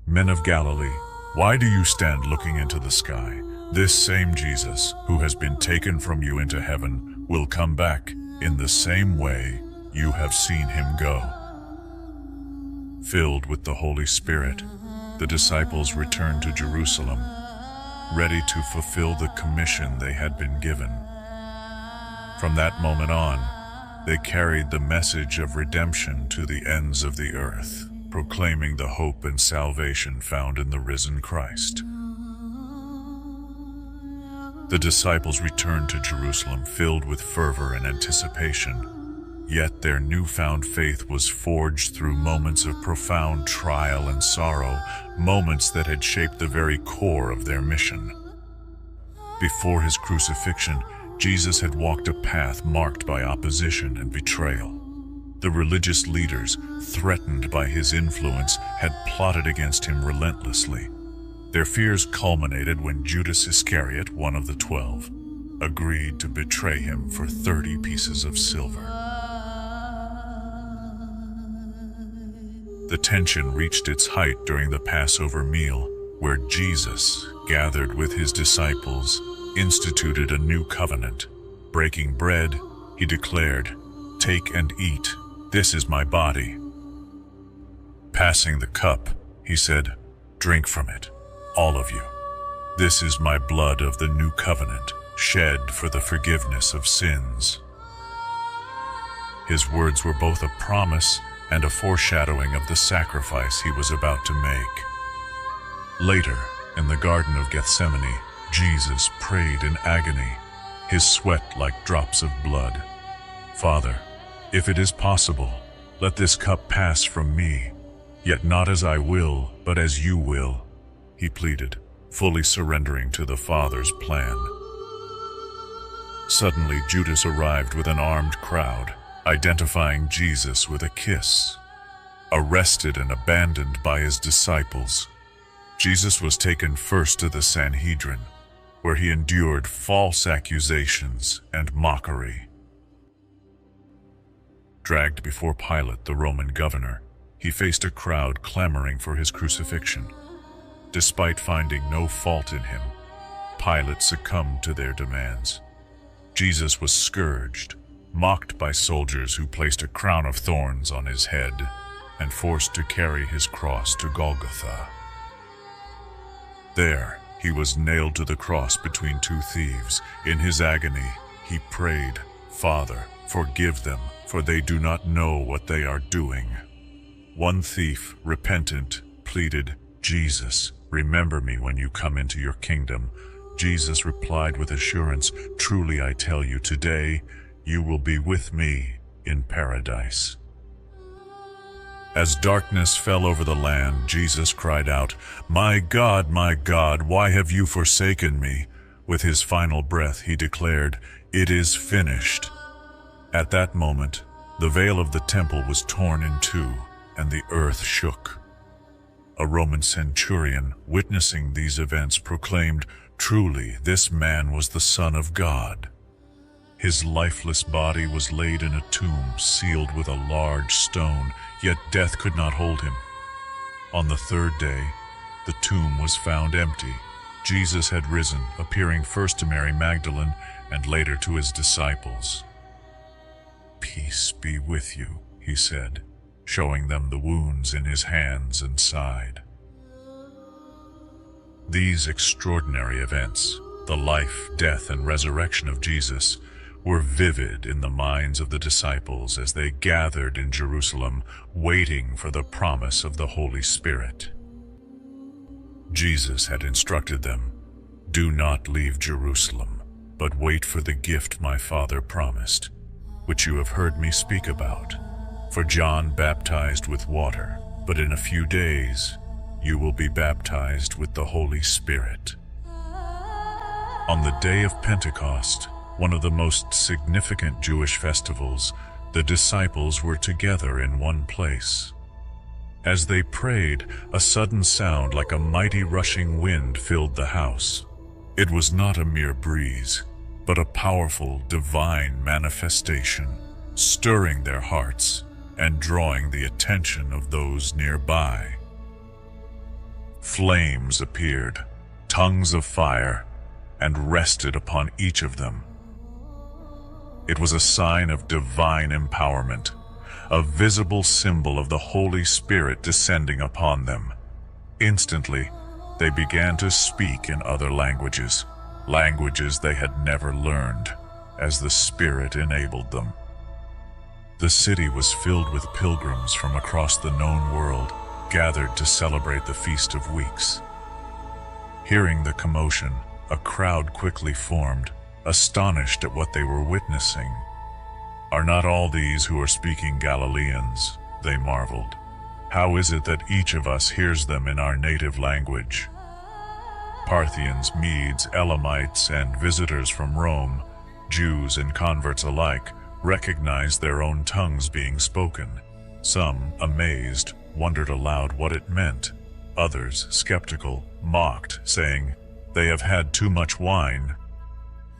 "Men of Galilee, why do you stand looking into the sky? This same Jesus, who has been taken from you into heaven, will come back in the same way you have seen him go." Filled with the Holy Spirit, the disciples returned to Jerusalem, ready to fulfill the commission they had been given. From that moment on, they carried the message of redemption to the ends of the earth, proclaiming the hope and salvation found in the risen Christ. The disciples returned to Jerusalem filled with fervor and anticipation, yet their newfound faith was forged through moments of profound trial and sorrow, moments that had shaped the very core of their mission. Before his crucifixion, Jesus had walked a path marked by opposition and betrayal. The religious leaders, threatened by his influence, had plotted against him relentlessly. Their fears culminated when Judas Iscariot, one of the 12, agreed to betray him for 30 pieces of silver. The tension reached its height during the Passover meal, where Jesus, gathered with his disciples, instituted a new covenant. Breaking bread, he declared, "Take and eat, this is my body." Passing the cup, he said, "Drink from it, all of you. This is my blood of the new covenant, shed for the forgiveness of sins." His words were both a promise and a foreshadowing of the sacrifice he was about to make. Later, in the Garden of Gethsemane, Jesus prayed in agony, his sweat like drops of blood. "Father, if it is possible, let this cup pass from me, yet not as I will, but as you will," he pleaded, fully surrendering to the Father's plan. Suddenly, Judas arrived with an armed crowd, identifying Jesus with a kiss. Arrested and abandoned by his disciples, Jesus was taken first to the Sanhedrin, where he endured false accusations and mockery. Dragged before Pilate, the Roman governor, he faced a crowd clamoring for his crucifixion. Despite finding no fault in him, Pilate succumbed to their demands. Jesus was scourged, mocked by soldiers who placed a crown of thorns on his head, and forced to carry his cross to Golgotha. There, he was nailed to the cross between two thieves. In his agony, he prayed, "Father, forgive them, for they do not know what they are doing." One thief, repentant, pleaded, "Jesus, remember me when you come into your kingdom." Jesus replied with assurance, "Truly I tell you, today you will be with me in paradise." As darkness fell over the land, Jesus cried out, my God, why have you forsaken me?" With his final breath, he declared, "It is finished." At that moment, the veil of the temple was torn in two, and the earth shook. A Roman centurion, witnessing these events, proclaimed, "Truly, this man was the Son of God." His lifeless body was laid in a tomb sealed with a large stone, yet death could not hold him. On the third day, the tomb was found empty. Jesus had risen, appearing first to Mary Magdalene and later to his disciples. "Peace be with you," he said, showing them the wounds in his hands and side. These extraordinary events, the life, death, and resurrection of Jesus, were vivid in the minds of the disciples as they gathered in Jerusalem, waiting for the promise of the Holy Spirit. Jesus had instructed them, "Do not leave Jerusalem, but wait for the gift my Father promised, which you have heard me speak about. For John baptized with water, but in a few days you will be baptized with the Holy Spirit." On the day of Pentecost, one of the most significant Jewish festivals, the disciples were together in one place. As they prayed, a sudden sound like a mighty rushing wind filled the house. It was not a mere breeze, but a powerful divine manifestation, stirring their hearts and drawing the attention of those nearby. Flames appeared, tongues of fire, and rested upon each of them. It was a sign of divine empowerment, a visible symbol of the Holy Spirit descending upon them. Instantly, they began to speak in other languages, languages they had never learned, as the Spirit enabled them. The city was filled with pilgrims from across the known world, gathered to celebrate the Feast of Weeks. Hearing the commotion, a crowd quickly formed, astonished at what they were witnessing. "Are not all these who are speaking Galileans?" they marveled. "How is it that each of us hears them in our native language?" Parthians, Medes, Elamites, and visitors from Rome, Jews and converts alike, recognized their own tongues being spoken. Some, amazed, wondered aloud what it meant. Others, skeptical, mocked, saying, "They have had too much wine."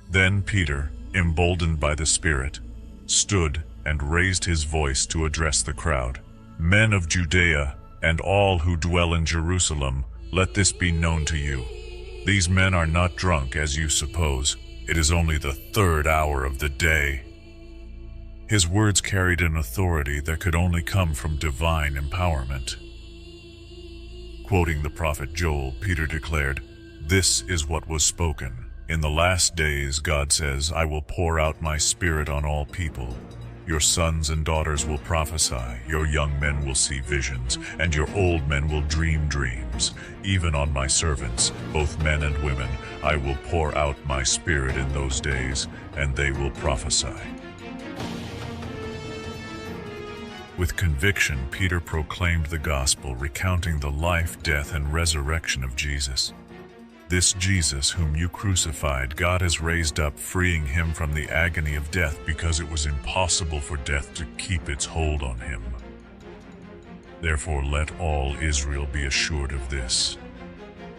Then Peter, emboldened by the Spirit, stood and raised his voice to address the crowd. "Men of Judea, and all who dwell in Jerusalem, let this be known to you. These men are not drunk as you suppose. It is only the 3rd hour of the day." His words carried an authority that could only come from divine empowerment. Quoting the prophet Joel, Peter declared, "This is what was spoken. In the last days, God says, I will pour out my Spirit on all people. Your sons and daughters will prophesy, your young men will see visions, and your old men will dream dreams. Even on my servants, both men and women, I will pour out my Spirit in those days, and they will prophesy." With conviction, Peter proclaimed the gospel, recounting the life, death, and resurrection of Jesus. "This Jesus whom you crucified, God has raised up, freeing him from the agony of death, because it was impossible for death to keep its hold on him. Therefore let all Israel be assured of this.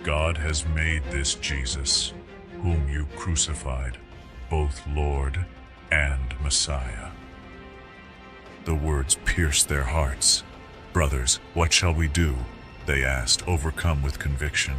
God has made this Jesus, whom you crucified, both Lord and Messiah." The words pierced their hearts. "Brothers, what shall we do?" they asked, overcome with conviction.